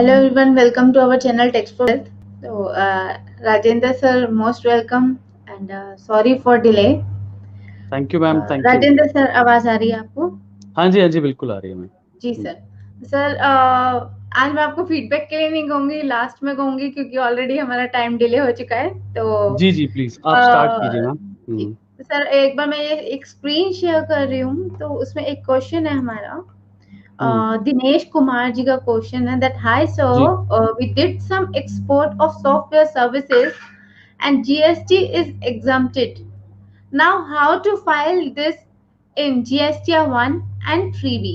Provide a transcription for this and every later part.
Hello everyone, welcome to our channel Text for Health. So, Rajendra sir, most welcome and sorry for delay. Thank you ma'am, thank you. Rajendra sir, आवाज आ रही है आपको? हाँ जी, हाँ जी, बिल्कुल आ रही है मैम। जी सर। सर, आज मैं आपको फीडबैक के लिए नहीं कहूंगी, लास्ट में कहूंगी क्योंकि ऑलरेडी हमारा टाइम डिले हो चुका है। तो जी जी, प्लीज आप स्टार्ट कीजिए मैम। जी सर, एक बार मैं ये एक स्क्रीन शेयर कर रही हूँ, तो उसमें एक क्वेश्चन है हमारा। दिनेश कुमार जी का क्वेश्चन है that hi sir, ji we did some export of software services and GST is exempted. Now how to file this in GSTR 1 and 3B?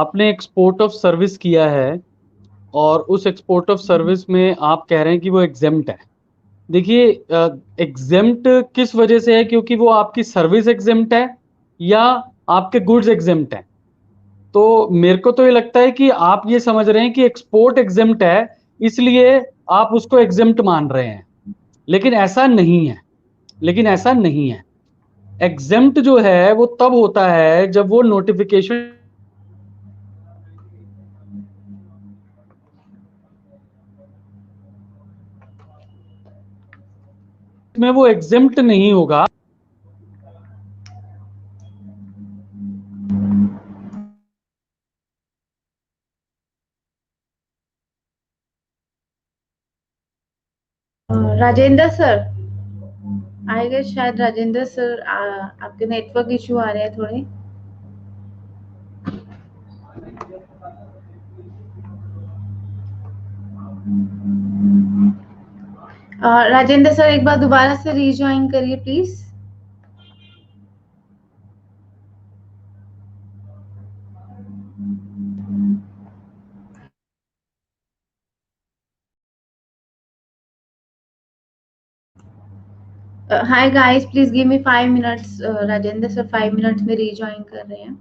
आपने एक्सपोर्ट ऑफ सर्विस किया है और उस एक्सपोर्ट ऑफ सर्विस में आप कह रहे हैं कि वो एग्जेम्प्ट है। देखिए, एग्जेम्प्ट किस वजह से है? क्योंकि वो आपकी सर्विस एग्जेम्प्ट है या आपके गुड्स एग्जेम्प्ट है। तो मेरे को तो ये लगता है कि आप ये समझ रहे हैं कि एक्सपोर्ट एग्जेम्प्ट है, इसलिए आप उसको एग्जेम्प्ट मान रहे हैं, लेकिन ऐसा नहीं है। एग्जेम्प्ट जो है वो तब होता है जब वो नोटिफिकेशन में वो एग्जेम्प्ट नहीं होगा। राजेंद्र सर आएगा शायद। राजेंद्र सर, आपके नेटवर्क इशू आ रहे हैं थोड़े। राजेंद्र सर, एक बार दोबारा से रीज्वाइन करिए please. Hi guys, please give me 5 minutes. Rajendra sir 5 minutes में रीज्वाइन कर रहे हैं।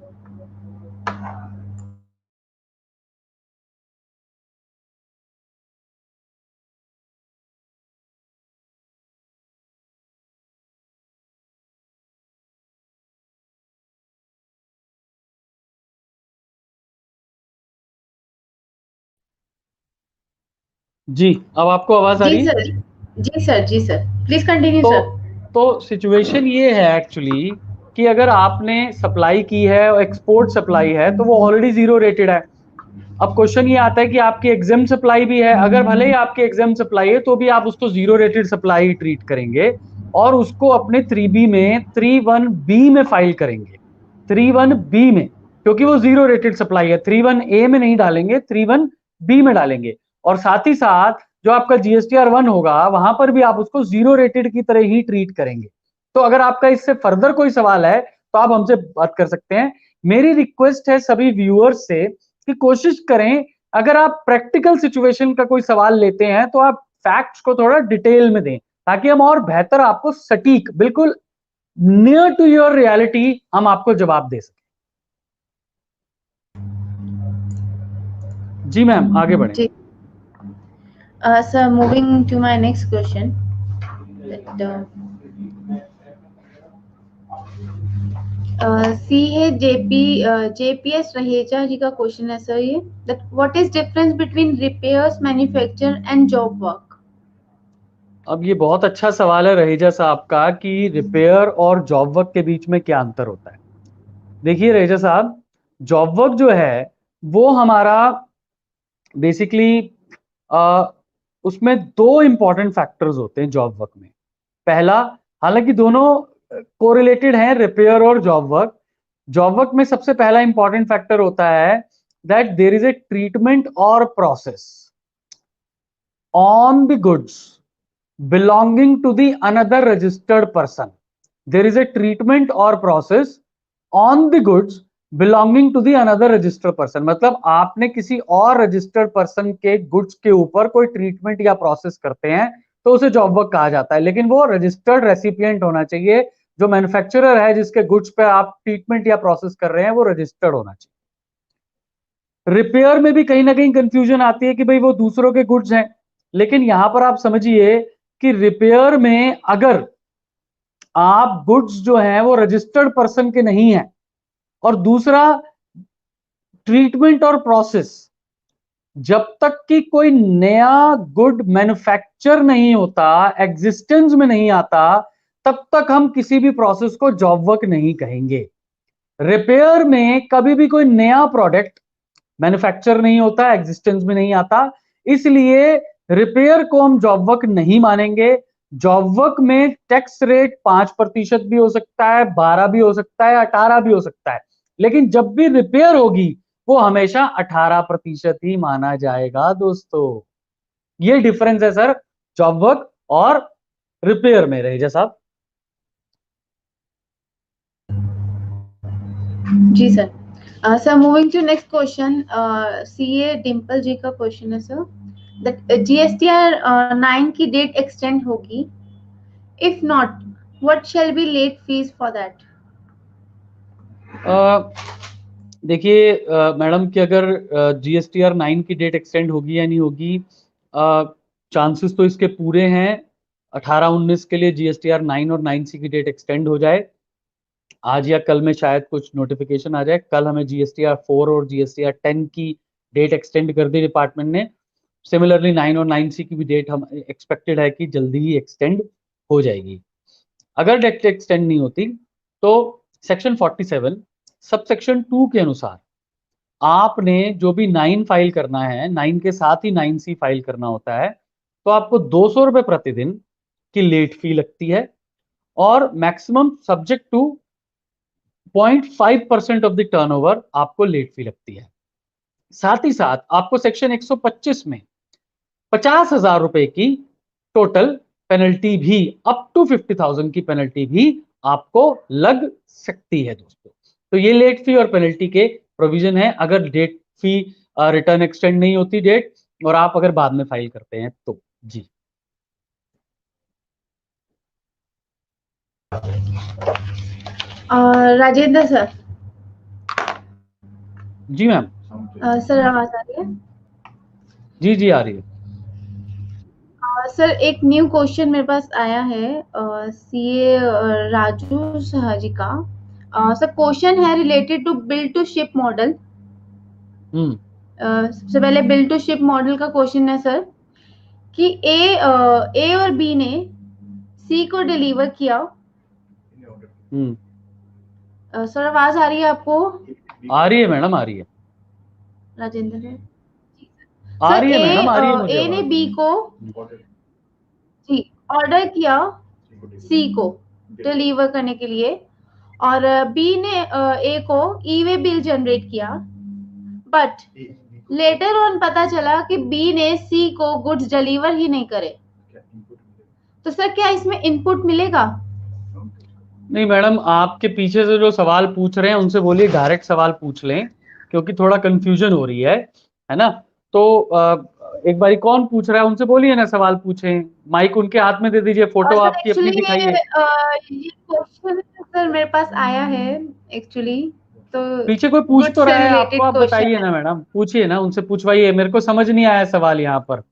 जी, अब आपको आवाज आ जी रही है? सर, जी सर, जी सर, प्लीज कंटिन्यू तो सर। तो सिचुएशन ये है एक्चुअली कि अगर आपने सप्लाई की है और एक्सपोर्ट सप्लाई है तो वो ऑलरेडी जीरो रेटेड है। अब क्वेश्चन ये आता है कि आपकी एग्जाम सप्लाई भी है, अगर भले ही आपकी एग्जाम सप्लाई है तो भी आप उसको जीरो रेटेड सप्लाई ट्रीट करेंगे और उसको अपने 3B में 31B में फाइल करेंगे। 31B में, क्योंकि वो जीरो रेटेड सप्लाई है, 31A में नहीं डालेंगे, 31B में डालेंगे। और साथ ही साथ जो आपका GSTR 1 होगा वहां पर भी आप उसको जीरो रेटेड की तरह ही ट्रीट करेंगे। तो अगर आपका इससे फर्दर कोई सवाल है तो आप हमसे बात कर सकते हैं। मेरी रिक्वेस्ट है सभी व्यूअर्स से कि कोशिश करें, अगर आप प्रैक्टिकल सिचुएशन का कोई सवाल लेते हैं तो आप फैक्ट्स को थोड़ा डिटेल में दें, ताकि हम और बेहतर आपको सटीक, बिल्कुल नियर टू योर रियलिटी हम आपको जवाब दे सकें। जी मैम, आगे बढ़ें। जी sir, moving to my next question. CA JPS Raheja ji का क्वेश्चन है सर ये, that what is difference between repairs, manufacture and job work? अब ये बहुत अच्छा सवाल है रहेजा साहब का कि रिपेयर और जॉब वर्क के बीच में क्या अंतर होता है। देखिए रहेजा साहब, जॉब वर्क जो है वो हमारा बेसिकली उसमें दो इंपॉर्टेंट फैक्टर्स होते हैं जॉब वर्क में। पहला, हालांकि दोनों कोरिलेटेड हैं, रिपेयर और जॉब वर्क। जॉब वर्क में सबसे पहला इंपॉर्टेंट फैक्टर होता है that there is a treatment और process on the goods belonging to the another registered person. There is a treatment or process on the goods belonging to the another registered person. मतलब आपने किसी और registered person के goods के ऊपर कोई treatment या प्रोसेस करते हैं तो उसे जॉब वर्क कहा जाता है, लेकिन वो रजिस्टर्ड रेसिपिएंट होना चाहिए। जो मैन्युफैक्चरर है जिसके गुड्स पे आप ट्रीटमेंट या प्रोसेस कर रहे हैं वो रजिस्टर्ड होना चाहिए। रिपेयर में भी कहीं ना कहीं कंफ्यूजन आती है कि भाई वो दूसरों के गुड्स हैं, लेकिन यहां पर आप समझिए कि रिपेयर में अगर आप गुड्स जो हैं वो रजिस्टर्ड पर्सन के नहीं है, और दूसरा ट्रीटमेंट और प्रोसेस, जब तक कि कोई नया गुड मैन्युफैक्चर नहीं होता, एग्जिस्टेंस में नहीं आता, तब तक हम किसी भी प्रोसेस को जॉब वर्क नहीं कहेंगे। रिपेयर में कभी भी कोई नया प्रोडक्ट मैन्युफैक्चर नहीं होता, एग्जिस्टेंस में नहीं आता, इसलिए रिपेयर को हम जॉब वर्क नहीं मानेंगे। जॉब वर्क में टैक्स रेट 5% भी हो सकता है, 12 भी हो सकता है, 18 भी हो सकता है, लेकिन जब भी रिपेयर होगी वो हमेशा 18% ही माना जाएगा दोस्तों। ये डिफरेंस है सर जॉब वर्क और रिपेयर में। रहेजा साहब। जी sir. Sir moving to next question, CA Dimple ji का क्वेश्चन है सर, दैट जीएसटीआर 9 की डेट एक्सटेंड होगी, if not what shall be late fees for that? देखिए मैडम कि अगर जीएसटीआर 9 की डेट एक्सटेंड होगी या नहीं होगी, चांसेस तो इसके पूरे हैं 18-19 के लिए जीएसटीआर 9 और 9C की डेट एक्सटेंड हो जाए। आज या कल में शायद कुछ नोटिफिकेशन आ जाए। कल हमें जीएसटीआर 4 और जीएसटीआर 10 की डेट एक्सटेंड कर दी डिपार्टमेंट ने। सिमिलरली 9 और 9C की भी डेट हम एक्सपेक्टेड है कि जल्दी ही एक्सटेंड हो जाएगी। अगर डेट एक्सटेंड नहीं होती तो सेक्शन 47 सब सेक्शन 2 के अनुसार आपने जो भी 9 फाइल करना है, 9 के साथ ही 9C फाइल करना होता है, तो आपको 200 रुपए प्रतिदिन की लेट फी लगती है और maximum subject to 0.5% of the turnover आपको लेट फी लगती है। साथ ही साथ आपको सेक्शन 125 में 50,000 रुपए की टोटल पेनल्टी भी, अप टू 50,000 की पेनल्टी भी आपको लग सकती है दोस्तों। तो ये लेट फी और पेनल्टी के प्रोविजन है अगर डेट फी रिटर्न एक्सटेंड नहीं होती डेट और आप अगर बाद में फाइल करते हैं तो। जी राजेंद्र सर। जी मैम। सर आवाज आ रही है? जी जी आ रही है। सर एक न्यू क्वेश्चन मेरे पास आया है सीए राजू शाह जी का। सर क्वेश्चन है related to build to ship model. सबसे पहले बिल्ड टू शिप मॉडल का क्वेश्चन है सर कि ए और बी ने सी को डिलीवर किया। सर आवाज आ रही है आपको? आ रही है मैडम, आ रही है। राजेंद्र सर। आ सर रही है मैडम, आ रही है मुझे ए ने आवाज। बी को जी ऑर्डर किया सी को डिलीवर करने के लिए, और बी ने ए को ई वे बिल जनरेट किया, बट लेटर ऑन पता चला कि बी ने सी को गुड्स डिलीवर ही नहीं करे। तो सर क्या इसमें इनपुट मिलेगा? नहीं मैडम, आपके पीछे से जो सवाल पूछ रहे हैं उनसे बोलिए डायरेक्ट सवाल पूछ लें, क्योंकि थोड़ा कंफ्यूजन हो रही है ना। तो एक बारी कौन पूछ रहा है उनसे बोलिए ना, सवाल पूछें। माइक उनके हाथ में दे दीजिए, फोटो सर आपकी अपनी एक्चुअली दिखाइए। ये क्वेश्चन सर मेरे पास आया है एक्चुअली, तो पीछे कोई पूछ गुड्स तो से रहा है आपको, रिलेटेड आप क्वेश्चन बताइए है। ना मैडम, पूछिए ना, उनसे पूछवाइए। मेरे को समझ नहीं आया सवाल यहाँ पर।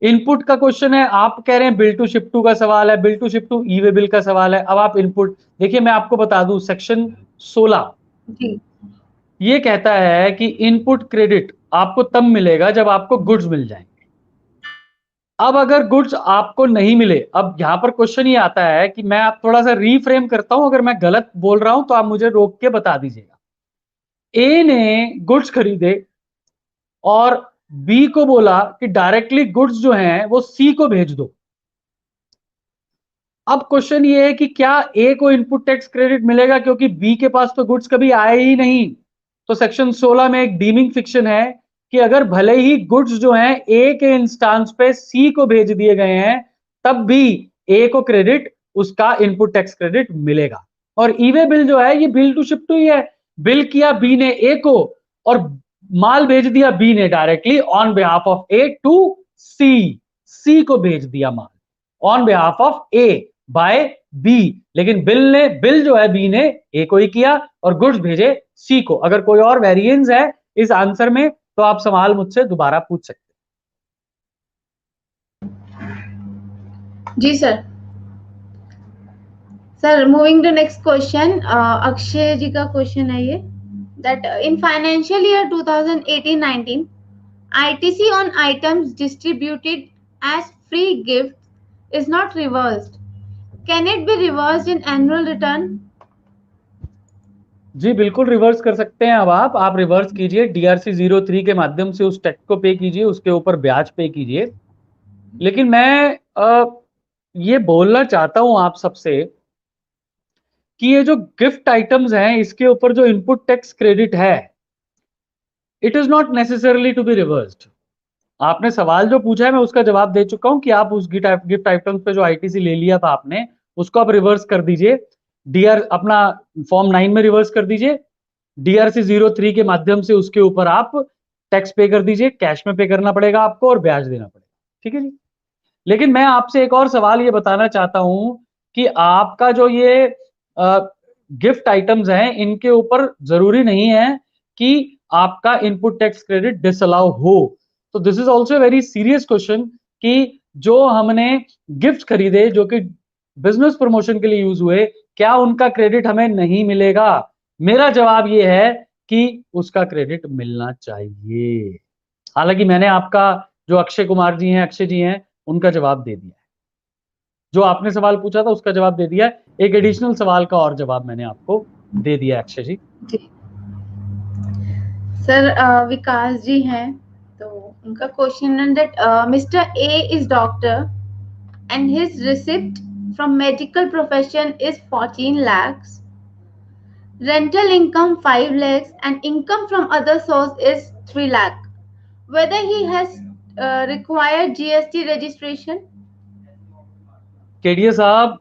इनपुट का क्वेश्चन है, आप कह रहे हैं बिल टू शिप टू का सवाल है, bill to ship to e way bill का सवाल है। अब आप इनपुट देखिए, मैं आपको बता दूं सेक्शन 16 जी ये कहता है कि इनपुट क्रेडिट आपको तब मिलेगा जब आपको गुड्स मिल जाएंगे। अब अगर गुड्स आपको नहीं मिले, अब यहां पर क्वेश्चन ये आता है कि मैं आप थोड़ा सा रीफ्रेम करता हूं, अगर मैं गलत बोल रहा हूं तो आप मुझे रोक के बता दीजिएगा। ए ने गुड्स खरीदे और बी को बोला कि डायरेक्टली गुड्स जो हैं वो सी को भेज दो। अब क्वेश्चन ये है कि क्या ए को इनपुट टैक्स क्रेडिट मिलेगा, क्योंकि बी के पास तो गुड्स कभी आए ही नहीं। तो सेक्शन 16 में एक डीमिंग फिक्शन है कि अगर भले ही गुड्स जो हैं ए के इंस्टांस पे सी को भेज दिए गए हैं, तब भी ए को क्रेडिट, उसका इनपुट टैक्स क्रेडिट मिलेगा। और ईवे बिल जो है ये बिल टू शिप टू ही है। बिल किया बी ने ए को और माल भेज दिया बी ने directly on behalf of A to C. C को भेज दिया माल on behalf of A by B, लेकिन बिल जो है बी ने ए को ही किया और गुड्स भेजे सी को। अगर कोई और वेरिएंस है इस आंसर में तो आप सवाल मुझसे दोबारा पूछ सकते हैं। जी sir. Sir moving to next question, Akshay ji का क्वेश्चन है ये, that in financial year 2018-19, ITC on items distributed as free gifts is not reversed. Can it be reversed in annual return? जी बिल्कुल रिवर्स कर सकते हैं। अब आप रिवर्स कीजिए, DRC 03 के माध्यम से उस टैक्स को पे कीजिए, उसके ऊपर ब्याज पे कीजिए। लेकिन मैं ये बोलना चाहता हूं आप सबसे कि ये जो गिफ्ट आइटम्स हैं, इसके ऊपर जो इनपुट टैक्स क्रेडिट है, it is not necessarily to be reversed. आपने सवाल जो पूछा है मैं उसका जवाब दे चुका हूं कि आप उस गिफ्ट आइटम्स पे जो आईटीसी ले लिया था आपने, उसको आप रिवर्स कर दीजिए, अपना फॉर्म 9 में रिवर्स कर दीजिए, DRC 03 के माध्यम से उसके ऊपर आप टैक्स पे कर दीजिए, कैश में पे करना पड़ेगा आपको और ब्याज देना पड़ेगा। ठीक है जी। लेकिन मैं आपसे एक और सवाल ये बताना चाहता हूं कि आपका जो ये गिफ्ट आइटम्स हैं, इनके ऊपर जरूरी नहीं है कि आपका इनपुट टैक्स क्रेडिट डिसअलाउ हो। तो this is also very serious question कि जो हमने गिफ्ट खरीदे जो कि बिजनेस प्रमोशन के लिए यूज हुए, क्या उनका क्रेडिट हमें नहीं मिलेगा? मेरा जवाब ये है कि उसका क्रेडिट मिलना चाहिए। हालांकि मैंने आपका जो अक्षय कुमार जी हैं, अक्षय जी हैं, उनका जवाब दे दिया है। जो आपने सवाल पूछा था उसका जवाब दे दिया है। एक एडिशनल सवाल का और जवाब मैंने आपको दे दिया अक्षय जी। सर विकास जी हैं, तो उनका क्वेश्चन है that mister A is doctor and his receipt from medical profession is 14 lakhs, rental income 5 lakhs and income from other source is 3 lakh. Whether he has required GST registration? KDA साहब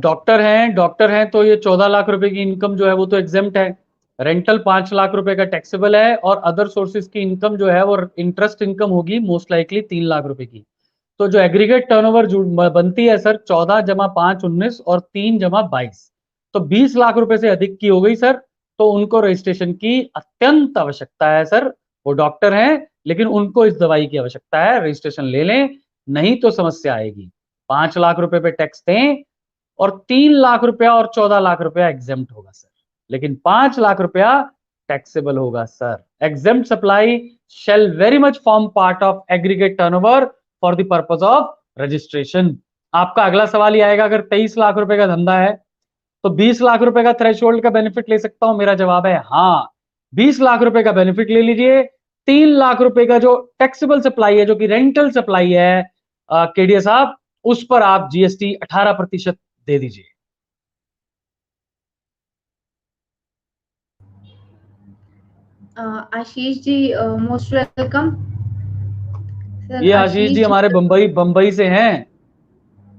doctor हैं तो ये 14 लाख रुपए की income जो है वो तो एग्जेम्प्ट है, रेंटल 5 लाख रुपए का टैक्सेबल है और अदर सोर्सेज की इनकम जो है वो इंटरेस्ट इनकम होगी मोस्ट लाइकली 3 लाख रुपए की। तो जो एग्रीगेट टर्नओवर बनती है सर 14 जमा 5 19 और 3 जमा 22, तो 20 लाख रुपए से अधिक की हो गई सर, तो उनको रजिस्ट्रेशन की अत्यंत आवश्यकता है सर। वो डॉक्टर हैं लेकिन उनको इस दवाई की आवश्यकता है, रजिस्ट्रेशन ले लें, नहीं तो समस्या आएगी। 5 लाख रुपए पे टैक्स दें और 3 लाख रुपया और 14 लाख रुपया एग्जेम्प्ट होगा सर, लेकिन 5 लाख रुपया टैक्सेबल होगा sir. Exempt supply shall very much form part of aggregate turnover for the purpose of registration. आपका अगला सवाल ये आएगा, अगर 23 लाख रुपए का धंधा है तो 20 लाख रुपए का थ्रेशोल्ड का बेनिफिट ले सकता हूं? मेरा जवाब है हाँ, 20 लाख रुपए का बेनिफिट ले लीजिए। 3 लाख रुपए का जो टैक्सेबल सप्लाई है, जो कि रेंटल सप्लाई है केडीए साहब, उस पर आप जीएसटी 18% दे दीजिए। Ashish ji most welcome. ये आशीष जी हमारे बंबई से हैं,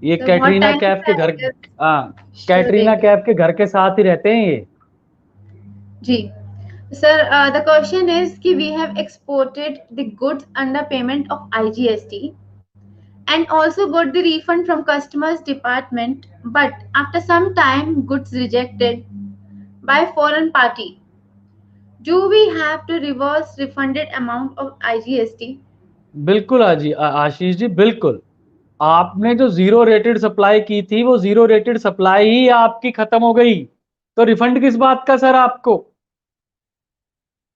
ये कैटरीना कैफ के घर, कैटरीना कैफ के घर के साथ ही रहते हैं ये जी। सर द क्वेश्चन इज कि we have exported the goods under payment of IGST and also got the refund from customers department, but after some time goods rejected by foreign party. Do we have to reverse refunded amount of IGST? बिल्कुल आशीष जी, बिल्कुल। आपने जो zero rated supply की थी वो zero rated supply ही आपकी खत्म हो गई, तो रिफंड किस बात का सर आपको?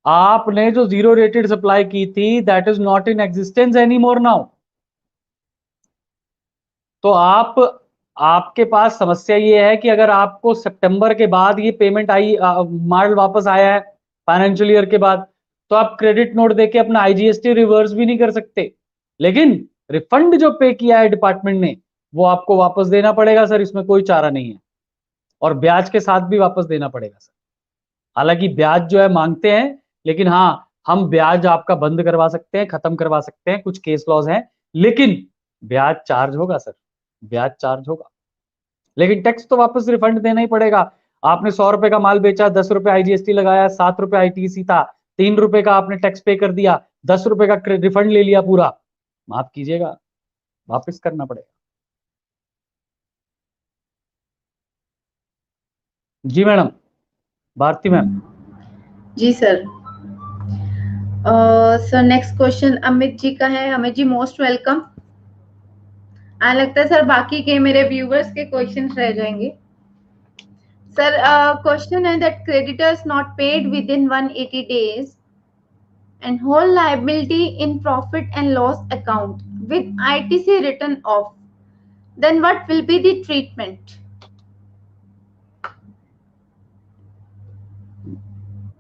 आपने जो जीरो रेटेड सप्लाई की थी that is not in existence any more now. तो आपके पास समस्या ये है कि अगर आपको सितंबर के बाद ये पेमेंट आई, माल वापस आया है फाइनेंशियल ईयर के बाद, तो आप क्रेडिट नोट देके अपना IGST रिवर्स भी नहीं कर सकते, लेकिन रिफंड जो पे किया है डिपार्टमेंट ने वो आपको वापस देना पड़ेगा सर, इसमें कोई चारा नहीं है, और ब्याज के साथ भी वापस देना पड़ेगा सर। हालांकि ब्याज जो है मांगते हैं, लेकिन हाँ, हम ब्याज आपका बंद करवा सकते हैं, खत्म करवा सकते हैं, कुछ केस लॉज हैं, लेकिन ब्याज चार्ज होगा सर, ब्याज चार्ज होगा, लेकिन टैक्स तो वापस रिफंड देना ही पड़ेगा। आपने 100 रुपए का माल बेचा, 10 रुपए IGST लगाया, 7 रुपए ITC था, 3 रुपए का आपने टैक्स पे कर दिया, 10 रुपए का रिफंड ले लिया पूरा, माफ कीजिएगा, वापस करना पड़ेगा। जी मैडम, भारती मैम। जी sir. Sir next question Amit ji का है। Amit ji most welcome. लगता है सर बाकी के मेरे व्यूवर्स के क्वेश्चंस रह जाएंगे। Sir, question is that creditors not paid within 180 days and whole liability in profit and loss account with ITC written off. Then what will be the treatment?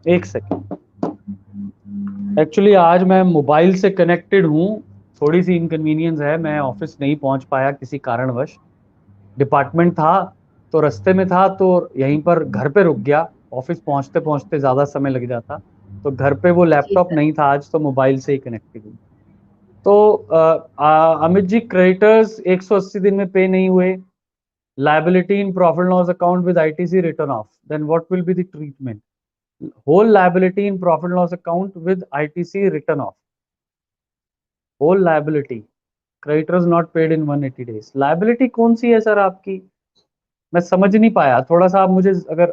एक second, actually आज मैं mobile से connected हूँ, थोड़ी सी inconvenience है, मैं office नहीं पहुंच पाया किसी कारणवश। डिपार्टमेंट था तो रास्ते में था, तो यहीं पर घर पे रुक गया, ऑफिस पहुंचते पहुंचते ज़्यादा समय लग जाता, तो घर पे वो जी लैपटॉप सर। नहीं था आज, तो मोबाइल से ही कनेक्टेड हूँ। तो अमित जी, क्रेडिटर्स 180 दिन में पे नहीं हुए, liability in profit and loss account with ITC written off, then what will be the treatment? Whole liability in profit and loss account with ITC written off. Whole liability, creditors not paid in 180 days. Liability कौन सी है sir आपकी? मैं समझ नहीं पाया, थोड़ा सा आप मुझे अगर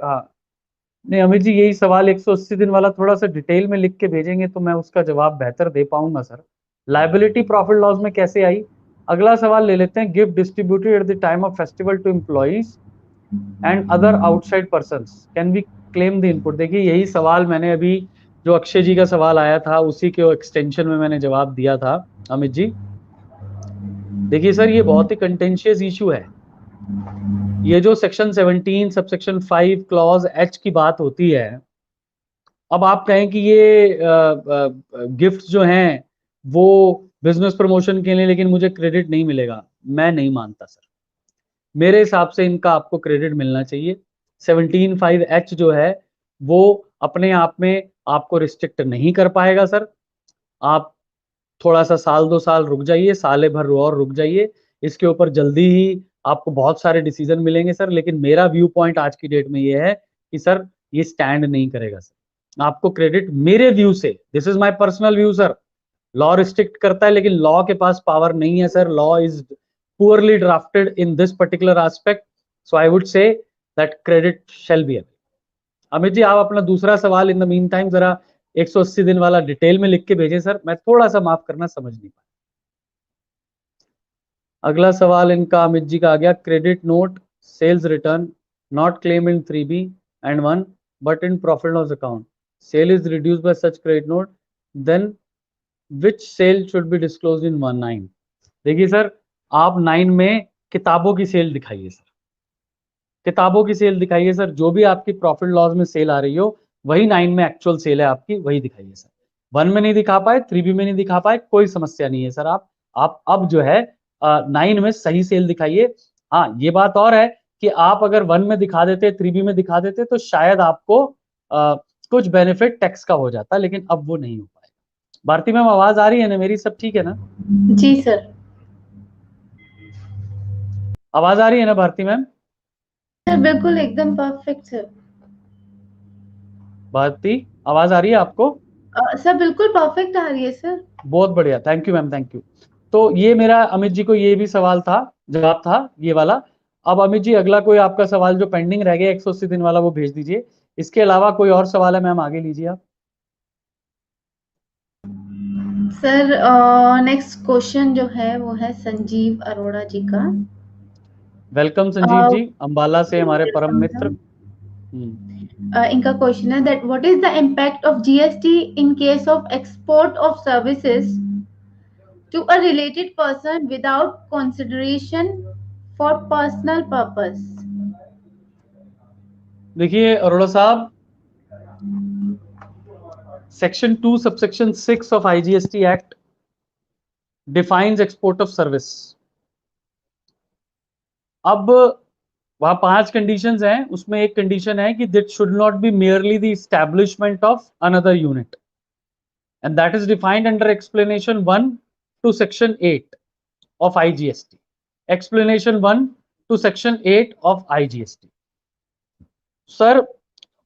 नहीं अमित जी, यही सवाल 180 दिन वाला थोड़ा सा डिटेल में लिख के भेजेंगे तो मैं उसका जवाब बेहतर दे पाऊंगा सर। लायबिलिटी प्रॉफिट लॉस में कैसे आई? अगला सवाल ले लेते हैं। Gift distributed at the time of festival to employees and other outside persons, can we claim the input? देखिए, यही सवाल मैंने अभी जो अक्षय जी का सवाल आया था उसी के एक्सटेंशन में मैंने जवाब दिया था अमित जी। देखिए सर, ये बहुत ही कंटेंशियस इशू है। ये जो सेक्शन 17 सबसेक्शन 5 क्लॉज एच की बात होती है, अब आप कहें कि ये गिफ्ट जो हैं वो बिजनेस प्रमोशन के लिए, लेकिन मुझे क्रेडिट नहीं मिलेगा, मैं नहीं मानता सर। मेरे हिसाब से इनका आपको क्रेडिट मिलना चाहिए। 17(5)H जो है वो अपने आप में आपको रिस्ट्रिक्ट नहीं कर पाएगा सर। आप थोड़ा सा साल 2 साल रुक जाइए, साल भर और रुक जाइए, इसके ऊपर जल्दी ही आपको बहुत सारे डिसीजन मिलेंगे सर। लेकिन मेरा व्यू पॉइंट आज की डेट में ये है कि सर ये स्टैंड नहीं करेगा सर। आपको क्रेडिट मेरे व्यू से, this is my personal view sir, law restrict करता है लेकिन लॉ के पास पावर नहीं है sir. Law is poorly drafted in this particular aspect, so I would say that credit shall be available। Amit ji, आप अपना दूसरा सवाल इन द मीन टाइम जरा 180 दिन वाला डिटेल में लिख के भेजें सर, मैं थोड़ा सा माफ करना समझ नहीं पाया। अगला सवाल इनका अमित जी का आ गया, credit note sales return not claim in 3B and 1 but in profit and loss account, sale is reduced by such credit note, then which sale should be disclosed in 9? देखिए सर, आप 9 में किताबों की सेल दिखाइए sir, किताबों की cell दिखाइए sir. जो भी आपकी प्रॉफिट लॉस में सेल आ रही हो वही 9 में एक्चुअल सेल है आपकी, वही दिखाइए सर। 1 में नहीं दिखा पाए, 3B में नहीं दिखा पाए, कोई समस्या नहीं है सर। आप अब जो है 9 में सही सेल दिखाइए। हाँ, ये बात और है कि आप अगर 1 में दिखा देते, 3B में दिखा देते तो शायद आपको कुछ बेनिफिट टैक्स का हो जाता, लेकिन अब वो नहीं हो पाएगा। भारती मैम, आवाज आ रही है ना मेरी? सब ठीक है ना? जी सर। आवाज आ रही है ना भारती मैम? सर बिल्कुल एकदम परफेक्ट सर। भारती, आवाज आ रही है आपको? सर बिल्कुल परफेक्ट आ रही है सर। बहुत बढ़िया, thank you ma'am, thank you. तो ये मेरा अमित जी को ये भी सवाल था, जवाब था ये वाला। अब अमित जी, अगला कोई आपका सवाल जो पेंडिंग रह गया 180 दिन वाला वो भेज दीजिए। इसके अलावा कोई और सवाल है मैम, आगे लीजिए आप। सर नेक्स्ट क्वेश्चन जो है वो है संजीव अरोड़ा जी का। वेलकम संजीव जी, अंबाला से हमारे परम वेलकम मित्र। इनका क्वेश्चन है that what is the impact of GST in case of export of services to a related person without consideration for personal purpose. देखिए अरोड़ा साहब, section 2 subsection 6 of IGST act defines export of service. अब वहां 5 conditions हैं, उसमें एक condition है कि it should not be merely the establishment of another unit, and that is defined under explanation 1 to section 8 of IGST। explanation 1 to section 8 of IGST। Sir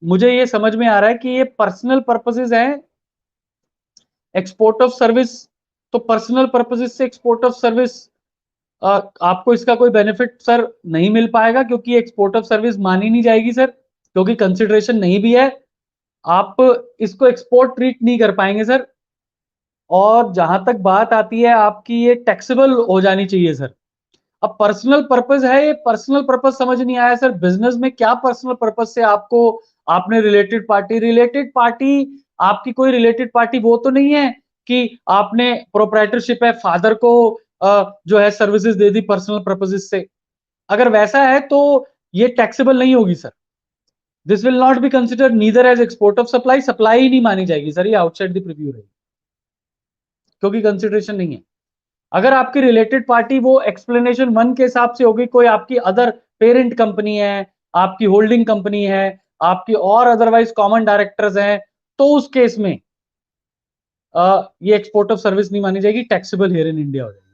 मुझे ये समझ में आ रहा है कि ये पर्सनल पर्पसेस हैं एक्सपोर्ट ऑफ सर्विस, तो पर्सनल पर्पसेस से एक्सपोर्ट ऑफ सर्विस आपको इसका कोई बेनिफिट सर नहीं मिल पाएगा, क्योंकि एक्सपोर्ट ऑफ सर्विस मानी नहीं जाएगी सर, क्योंकि कंसिडरेशन नहीं भी है, आप इसको एक्सपोर्ट ट्रीट नहीं कर पाएंगे सर। और जहां तक बात आती है आपकी, ये टैक्सेबल हो जानी चाहिए सर। अब पर्सनल पर्पस है, ये पर्सनल पर्पस समझ नहीं आया सर, बिजनेस में क्या पर्सनल पर्पस से आपको, आपने रिलेटेड पार्टी, आपकी कोई रिलेटेड पार्टी वो तो नहीं है कि आपने प्रोप्राइटरशिप है, फादर को जो है सर्विसेज दे दी पर्सनल पर्पसेस से। अगर वैसा है तो ये टैक्सेबल नहीं होगी sir. This will not be considered neither as export of supply, supply ही नहीं मानी जाएगी सर, ये आउटसाइड द प्रीव्यू रहेगी, क्योंकि कंसिडरेशन नहीं है। अगर आपकी रिलेटेड पार्टी वो एक्सप्लेनेशन 1 के हिसाब से होगी, कोई आपकी अदर पेरेंट कंपनी है, आपकी होल्डिंग कंपनी है, आपकी और अदरवाइज कॉमन डायरेक्टर्स हैं, तो उस केस में ये एक्सपोर्ट ऑफ सर्विस नहीं मानी जाएगी, टैक्सेबल हियर इन इंडिया हो जाएगी।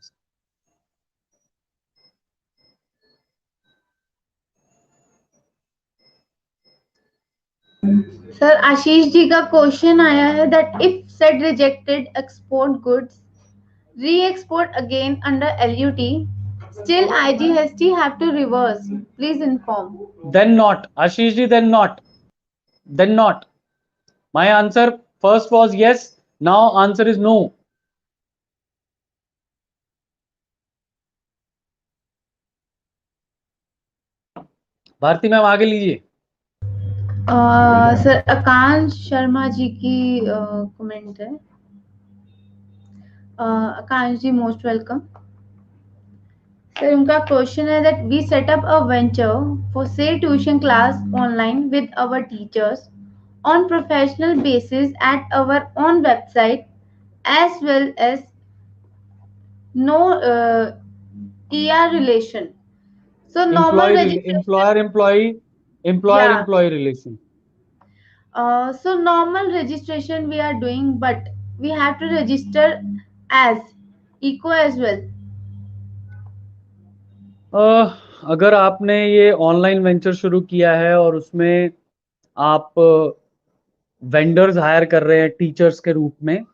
सर आशीष जी का क्वेश्चन आया है that if said rejected export goods re-export again under LUT, still IGST have to reverse. Please inform. Then not, Ashish ji, then not. My answer first was yes, now answer is no. Bharti ma'am आगे लीजिए। Sir Akansh Sharma ji की comment है। Akansh ji most welcome. Sir उनका question है that we set up a venture for say tuition class online with our teachers on professional basis at our own website as well as no ER relation. So normal registration. employer-employee relation. So normal registration we are doing, but we have to register as eco as well. अगर आपने ये online venture शुरू किया है और उसमें आप vendors higher कर रहे हैं टीचर्स के रूप में,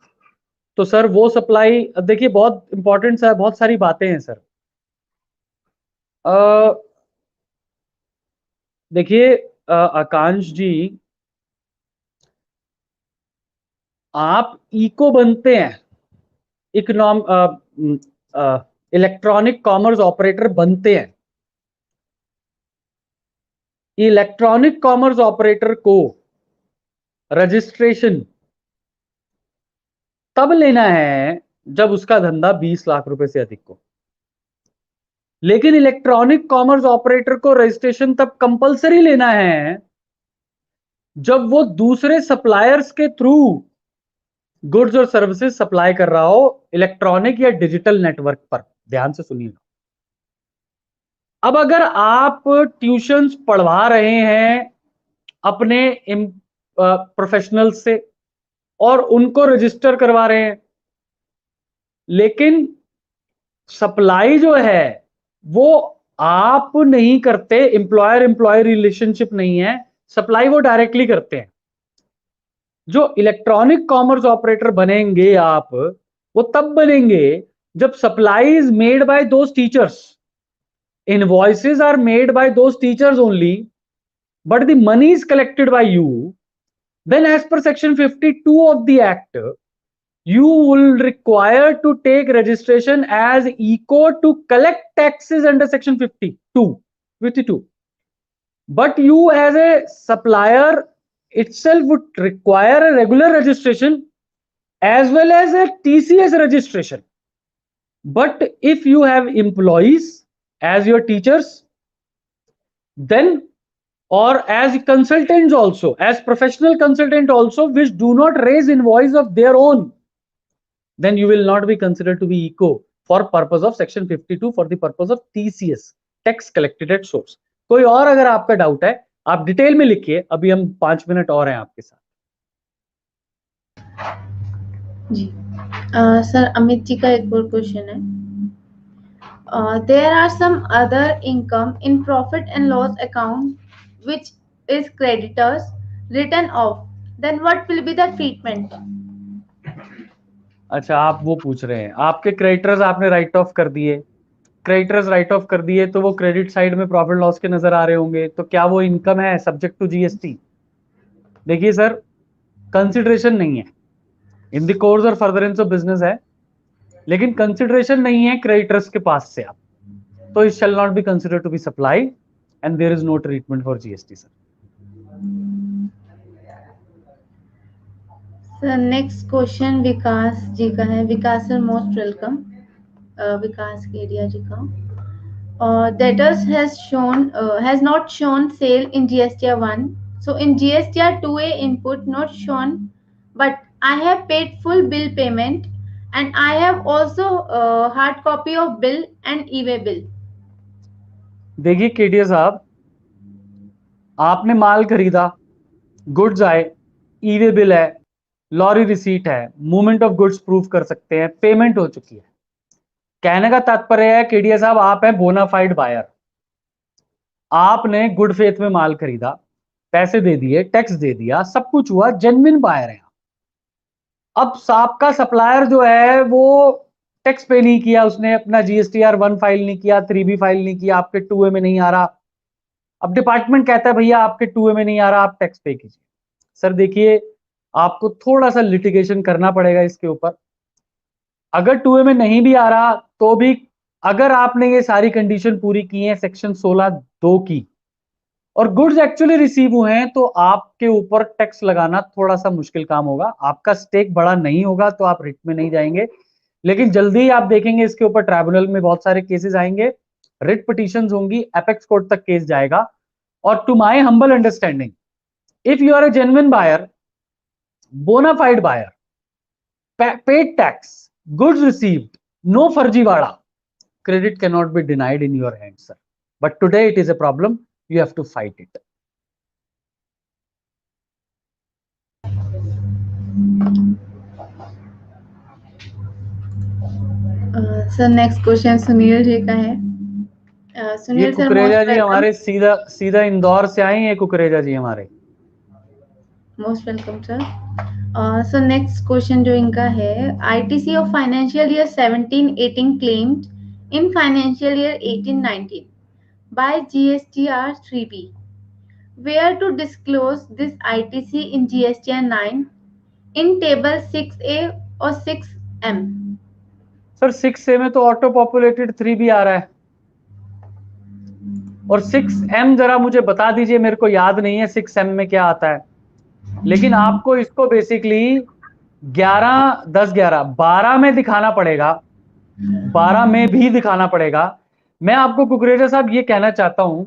तो सर वो सप्लाई, देखिए बहुत इंपॉर्टेंट है, बहुत सारी बातें हैं सर। देखिए आकांश जी, आप इको बनते हैं, इलेक्ट्रॉनिक कॉमर्स ऑपरेटर बनते हैं। इलेक्ट्रॉनिक कॉमर्स ऑपरेटर को रजिस्ट्रेशन तब लेना है जब उसका धंधा 20 लाख रुपए से अधिक हो। लेकिन इलेक्ट्रॉनिक कॉमर्स ऑपरेटर को रजिस्ट्रेशन तब कंपलसरी लेना है जब वो दूसरे सप्लायर्स के थ्रू गुड्स और सर्विसेज सप्लाई कर रहा हो इलेक्ट्रॉनिक या डिजिटल नेटवर्क पर। ध्यान से सुनिएगा। अब अगर आप ट्यूशंस पढ़वा रहे हैं अपने प्रोफेशनल्स से और उनको रजिस्टर करवा रहे हैं, लेकिन सप्लाई जो है वो आप नहीं करते, एम्प्लॉयर एम्प्लॉय रिलेशनशिप नहीं है, सप्लाई वो डायरेक्टली करते हैं। जो इलेक्ट्रॉनिक कॉमर्स ऑपरेटर बनेंगे आप, वो तब बनेंगे जब supply is made by those teachers, invoices are made by those teachers only, but the money is collected by you, then as per section 52 of the act, you will require to take registration as eco to collect taxes under section 52. But you as a supplier itself would require a regular registration as well as a TCS registration. But if you have employees as your teachers, then or as consultants also, as professional consultant also, which do not raise invoice of their own, then you will not be considered to be eco for purpose of section 52 for the purpose of TCS, tax collected at source. कोई और अगर आपका doubt है आप detail में लिखिए, अभी हम 5 मिनट और हैं आपके साथ। जी सर अमित जी का एक और क्वेश्चन है। There are some other income in profit and loss account which is creditors written off, then what will be the treatment? अच्छा, आप वो पूछ रहे हैं, आपके क्रेडिटर्स आपने राइट ऑफ कर दिए, क्रेडिटर्स राइट ऑफ कर दिए तो वो क्रेडिट साइड में प्रॉफिट लॉस के नजर आ रहे होंगे, तो क्या वो इनकम है सब्जेक्ट टू जीएसटी? देखिए सर, कंसिडरेशन नहीं है, इन द कोर्स और फर्दरेंस ऑफ बिजनेस है, लेकिन कंसिडरेशन नहीं है क्रेडिटर्स के पास से। आप तो it shall not be considered to be supply and there is no treatment for GST, sir. Sir next question Vikas ji का है। Vikas sir most welcome. Vikas Kedia ji का। Debtors has not shown sale in GSTR 1. So in GSTR 2A input not shown, but I have paid full bill payment and I have also hard copy of bill and e-way bill. देखिए केडिया साहब, आपने माल खरीदा, goods आए, e-way bill है, lorry receipt है, movement of goods proof कर सकते हैं, पेमेंट हो चुकी है। कहने का तात्पर्य है केडिया साहब, आप हैं बोनाफाइड बायर। आपने गुड फेथ में माल खरीदा, पैसे दे दिए, टैक्स दे दिया, सब कुछ हुआ, जेन्युइन बायर है। अब आपका सप्लायर जो है वो टैक्स पे नहीं किया, उसने अपना GSTR 1 फाइल नहीं किया, 3B फाइल नहीं किया, आपके 2A में नहीं आ रहा। अब डिपार्टमेंट कहता है भैया आपके 2A में नहीं आ रहा, आप टैक्स पे कीजिए। सर देखिए, आपको थोड़ा सा लिटिगेशन करना पड़ेगा इसके ऊपर। अगर 2A में नहीं भी आ रहा तो भी अगर आपने ये सारी कंडीशन पूरी की है सेक्शन 16(2) की, और गुड्स एक्चुअली रिसीव हुए हैं, तो आपके ऊपर टैक्स लगाना थोड़ा सा मुश्किल काम होगा। आपका स्टेक बड़ा नहीं होगा तो आप रिट में नहीं जाएंगे, लेकिन जल्दी ही आप देखेंगे इसके ऊपर ट्राइब्यूनल में बहुत सारे केसेस आएंगे, रिट पिटीशंस होंगी, एपेक्स कोर्ट तक केस जाएगा। और to my humble understanding, if you are a genuine buyer, bona fide buyer, paid tax, goods received, no farjiwada, credit cannot be denied in your hands, sir. But today it is a problem, you have to fight it. Sir next question Sunil ji का है। ये Sunil sir Kukreja जी हमारे सीधा सीधा इंदौर से आए हैं, कुकरेजा जी हमारे। Most welcome sir. Sir next question जो इनका है, ITC of financial year 17-18 claimed in financial year 18-19 by GSTR 3B. Where to disclose this ITC in GSTR 9 in table 6A और 6M? सर 6A में तो ऑटो पॉपुलेटेड 3B आ रहा है, और 6M जरा मुझे बता दीजिए, मेरे को याद नहीं है 6M में क्या आता है। लेकिन आपको इसको बेसिकली 11, 10, 11, 12 में दिखाना पड़ेगा, 12 में भी दिखाना पड़ेगा। मैं आपको कुकरेजा साहब ये कहना चाहता हूं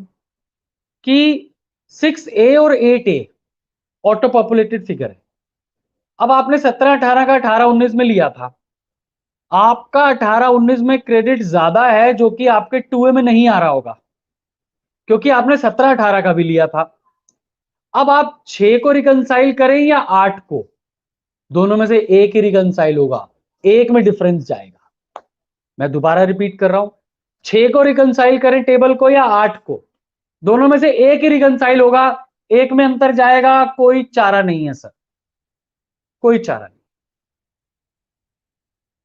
कि 6A और 8A ऑटो पॉपुलेटेड फिगर है। अब आपने 17-18 का 18-19 में लिया था, आपका 18-19 में क्रेडिट ज्यादा है जो कि आपके 2A में नहीं आ रहा होगा, क्योंकि आपने 17-18 का भी लिया था। अब आप 6 को रिकंसाइल करें या 8 को, दोनों में से एक ही रिकंसाइल होगा, एक में डिफरेंस जाएगा। मैं दोबारा रिपीट कर रहा हूं, 6 को रिकंसाइल करें टेबल को या 8 को, दोनों में से एक ही रिकंसाइल होगा, एक में अंतर जाएगा। कोई चारा नहीं है सर, कोई चारा नहीं।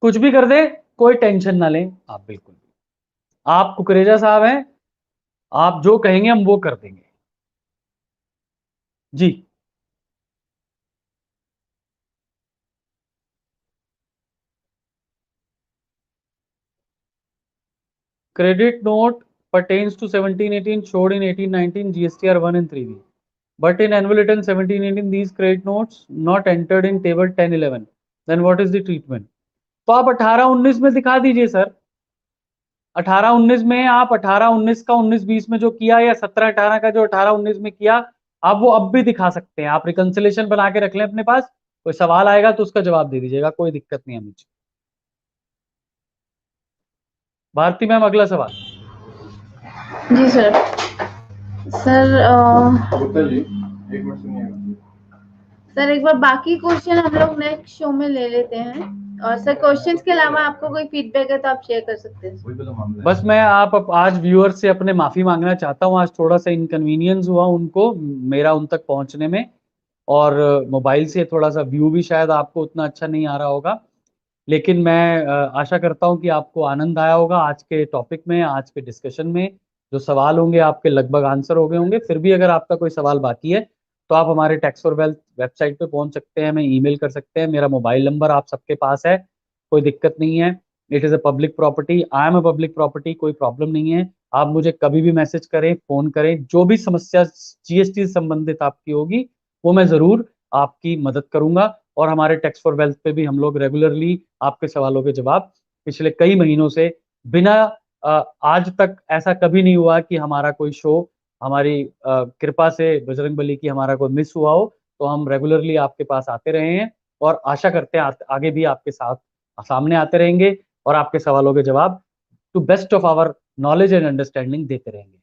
कुछ भी कर दे, कोई टेंशन ना लें आप, बिल्कुल। आप कुकरेजा साहब हैं, आप जो कहेंगे हम वो कर देंगे जी। Credit note pertains to 17-18 showed in 18-19 GSTR 1 and 3B. But in annual return 17-18 these credit notes not entered in table 10-11. Then what is the treatment? तो आप 18-19 में दिखा दीजिए सर। 18-19 में आप 18-19 का 19-20 में जो किया, या 17-18 का जो 18-19 में किया, आप वो अब भी दिखा सकते हैं। आप रिकंसिलेशन बना के रख लें अपने पास, कोई सवाल आएगा तो उसका जवाब दे दीजिएगा, कोई दिक्कत नहीं है मुझे। भारती मैम अगला सवाल। जी सर। सर सर एक बार बाकी क्वेश्चन हम लोग नेक्स्ट शो में ले लेते हैं, और सर क्वेश्चंस के अलावा आपको कोई फीडबैक है तो आप शेयर कर सकते हैं। बस मैं आज व्यूअर से अपने माफी मांगना चाहता हूँ, आज थोड़ा सा इनकन्वीनियंस हुआ उनको मेरा उन तक पहुंचने में, और मोबाइल से थोड़ा सा व्यू भी शायद आपको उतना अच्छा नहीं आ रहा होगा। लेकिन मैं आशा करता हूं कि आपको आनंद आया होगा आज के टॉपिक में, आज के डिस्कशन में। जो सवाल होंगे आपके लगभग आंसर हो गए होंगे। फिर भी अगर आपका कोई सवाल बाकी है तो आप हमारे टैक्स फॉर वेल्थ वेबसाइट पे पहुंच सकते हैं, हमें ईमेल कर सकते हैं, मेरा मोबाइल नंबर आप सबके पास है, कोई दिक्कत नहीं है। It is a public property, I am a public property, कोई प्रॉब्लम नहीं है। आप मुझे कभी भी मैसेज करें, फोन करें, जो भी समस्या जीएसटी से संबंधित आपकी होगी वो मैं जरूर आपकी मदद करूंगा। और हमारे टैक्स फॉर वेल्थ पे भी हम लोग रेगुलरली आपके सवालों के जवाब पिछले कई महीनों से बिना आज तक ऐसा कभी नहीं हुआ कि हमारा कोई शो हमारी कृपा से बजरंगबली की हमारा कोई मिस हुआ हो। तो हम रेगुलरली आपके पास आते रहे हैं और आशा करते हैं आगे भी आपके साथ सामने आते रहेंगे और आपके सवालों के जवाब to best of our knowledge and understanding देते रहेंगे।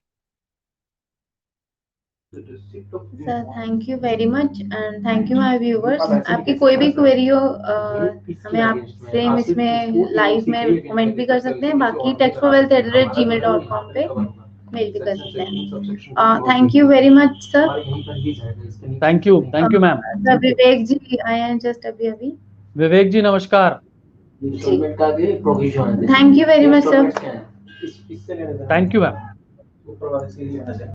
Sir thank you very much and thank you my viewers. आपकी कोई भी क्वेरी हो हमें आप सेम इसमें लाइव में कमेंट भी कर सकते हैं, बाकी taxforwealth@gmail.com पे मेल भी कर सकते हैं। Thank you very much sir. Thank you ma'am. Sir Vivek ji आए हैं जस्ट अभी अभी। विवेक जी नमस्कार। Thank you very much sir. Thank you ma'am.